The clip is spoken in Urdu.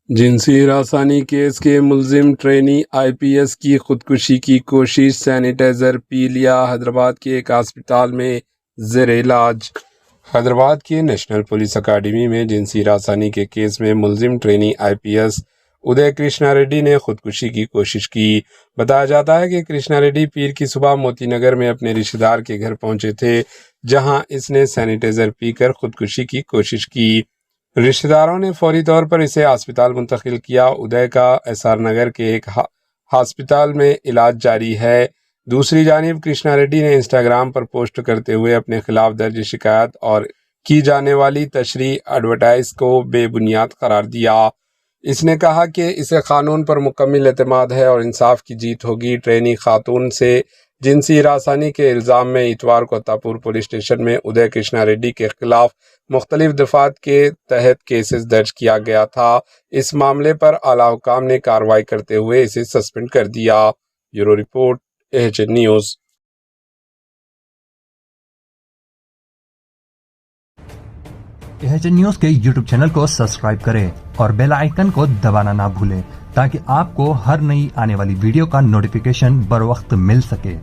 جنسی ہراسانی کیس کے ملزم ٹرینی آئی پی ایس کی خودکشی کی کوشش، سینیٹائزر پی لیا۔ حیدرآباد کے ایک ہسپتال میں زیر علاج۔ حیدرآباد کے نیشنل پولیس اکیڈمی میں جنسی ہراسانی کے کیس میں ملزم ٹرینی آئی پی ایس ادے کرشنا ریڈی نے خودکشی کی کوشش کی۔ بتایا جاتا ہے کہ کرشنا ریڈی پیر کی صبح موتی نگر میں اپنے رشتہ دار کے گھر پہنچے تھے، جہاں اس نے سینیٹائزر پی کر خودکشی کی کوشش کی۔ رشتہ داروں نے فوری طور پر اسے ہسپتال منتقل کیا۔ ادے کا ایس آر نگر کے ایک ہسپتال میں علاج جاری ہے۔ دوسری جانب کرشنا ریڈی نے انسٹاگرام پر پوسٹ کرتے ہوئے اپنے خلاف درج شکایت اور کی جانے والی تشریح ایڈورٹائز کو بے بنیاد قرار دیا۔ اس نے کہا کہ اسے قانون پر مکمل اعتماد ہے اور انصاف کی جیت ہوگی۔ ٹرینی خاتون سے جنسی ہراسانی کے الزام میں اتوار کو تاپور پولیس اسٹیشن میں ادے کرشنا ریڈی کے خلاف مختلف دفعات کے تحت کیسز درج کیا گیا تھا۔ اس معاملے پر اعلیٰ حکام نے کارروائی کرتے ہوئے اسے سسپینڈ کر دیا۔ Bureau report AHN news. AHN news کے YouTube چینل کو سبسکرائب کریں اور بیل آئیکن کو دبانا نہ بھولیں تاکہ آپ کو ہر نئی آنے والی ویڈیو کا نوٹیفیکیشن بر وقت مل سکے۔